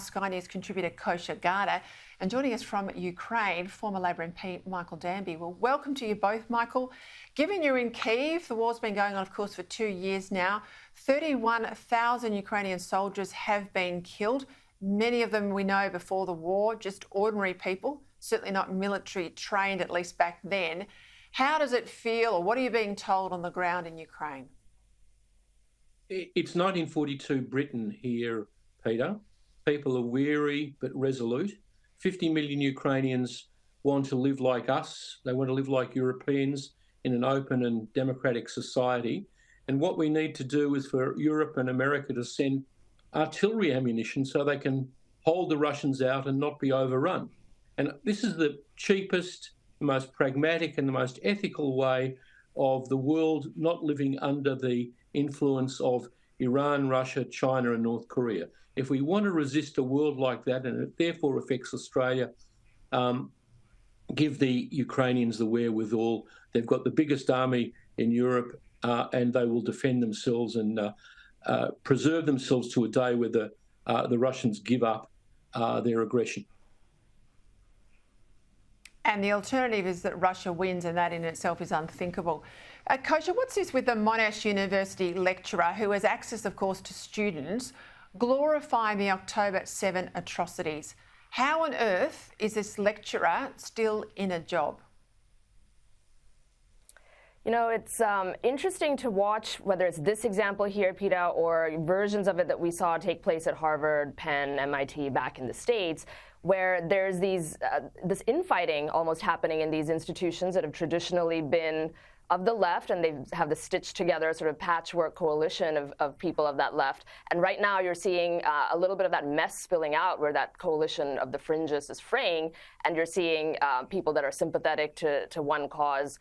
Sky News contributor Kosha Garda, and joining us from Ukraine, former Labor MP Michael Danby. Well, welcome to you both, Michael. Given you're in Kyiv, the war's been going on, of course, for 2 years now. 31,000 Ukrainian soldiers have been killed. Many of them we know before the war, just ordinary people, certainly not military trained, at least back then. How does it feel, or what are you being told on the ground in Ukraine? It's 1942 Britain here, Peter. People are weary but resolute. 50 million Ukrainians want to live like us. They want to live like Europeans in an open and democratic society. And what we need to do is for Europe and America to send artillery ammunition so they can hold the Russians out and not be overrun. And this is the cheapest, the most pragmatic and the most ethical way of the world not living under the influence of Iran, Russia, China and North Korea. If we want to resist a world like that, and it therefore affects Australia, give the Ukrainians the wherewithal. They've got the biggest army in Europe, and they will defend themselves and preserve themselves to a day where the Russians give up their aggression. And the alternative is that Russia wins, and that in itself is unthinkable. Kosha, what's this with the Monash University lecturer who has access, of course, to students, glorifying the October 7 atrocities? How on earth is this lecturer still in a job? You know, it's interesting to watch whether it's this example here, Peta, or versions of it that we saw take place at Harvard, Penn, MIT back in the States, where there's this infighting almost happening in these institutions that have traditionally been of the left, and they have the stitched together sort of patchwork coalition of people of that left. And right now you're seeing a little bit of that mess spilling out where that coalition of the fringes is fraying, and you're seeing people that are sympathetic to one cause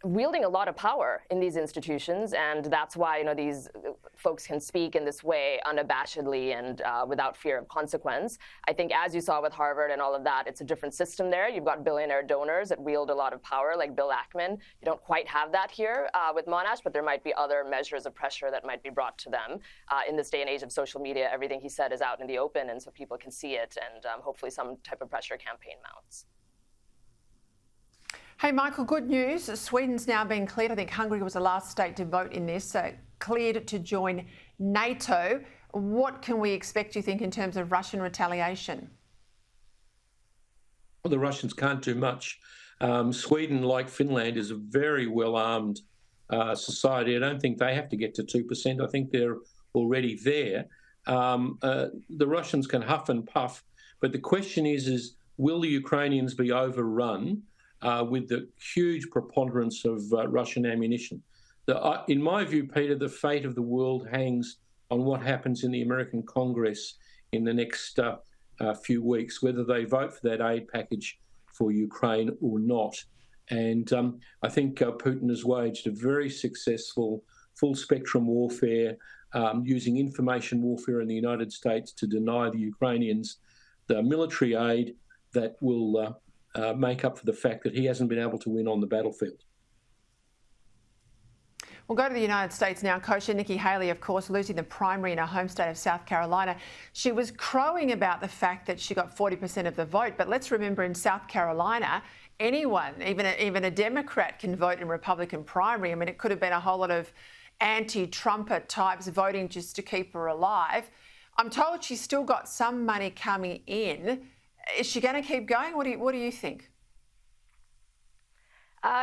wielding a lot of power in these institutions, and that's why, you know, these folks can speak in this way unabashedly and without fear of consequence. I think, as you saw with Harvard and all of that, it's a different system there. You've got billionaire donors that wield a lot of power, like Bill Ackman. You don't quite have that here with Monash, but there might be other measures of pressure that might be brought to them. In this day and age of social media, everything he said is out in the open, and so people can see it, and hopefully some type of pressure campaign mounts. Hey, Michael, good news. Sweden's now been cleared. I think Hungary was the last state to vote in this, cleared to join NATO. What can we expect, you think, in terms of Russian retaliation? Well, the Russians can't do much. Sweden, like Finland, is a very well-armed society. I don't think they have to get to 2%. I think they're already there. The Russians can huff and puff, but the question is will the Ukrainians be overrun with the huge preponderance of Russian ammunition? In my view, Peter, the fate of the world hangs on what happens in the American Congress in the next few weeks, whether they vote for that aid package for Ukraine or not. And I think Putin has waged a very successful full-spectrum warfare, using information warfare in the United States to deny the Ukrainians the military aid that will make up for the fact that he hasn't been able to win on the battlefield. We'll go to the United States now. Kosha, Nikki Haley, of course, losing the primary in her home state of South Carolina. She was crowing about the fact that she got 40% of the vote. But let's remember, in South Carolina, anyone, even a Democrat, can vote in Republican primary. I mean, it could have been a whole lot of anti-Trumper types voting just to keep her alive. I'm told she's still got some money coming in. Is she going to keep going? What do you think?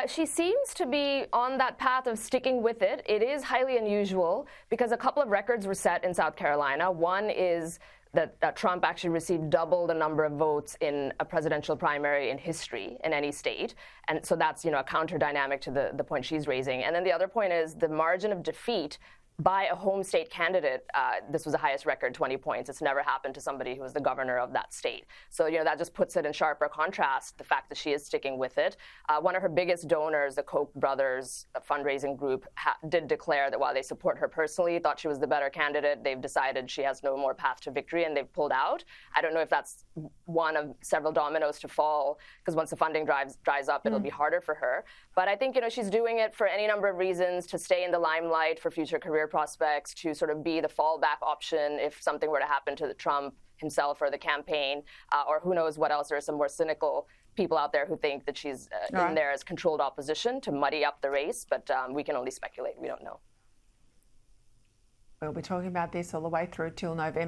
She seems to be on that path of sticking with it. It is highly unusual because a couple of records were set in South Carolina. One is that Trump actually received double the number of votes in a presidential primary in history in any state. And so that's, you know, a counter dynamic to the point she's raising. And then the other point is the margin of defeat by a home state candidate. This was the highest record, 20 points. It's never happened to somebody who was the governor of that state. So, you know, that just puts it in sharper contrast, the fact that she is sticking with it. One of her biggest donors, the Koch brothers fundraising group, did declare that while they support her personally, thought she was the better candidate, they've decided she has no more path to victory and they've pulled out. I don't know if that's one of several dominoes to fall, because once the funding dries up, it'll be harder for her. But I think, you know, she's doing it for any number of reasons: to stay in the limelight for future career prospects, to sort of be the fallback option if something were to happen to Trump himself or the campaign, or who knows what else. There are some more cynical people out there who think that she's in there as controlled opposition to muddy up the race, but we can only speculate. We don't know. We'll be talking about this all the way through till November.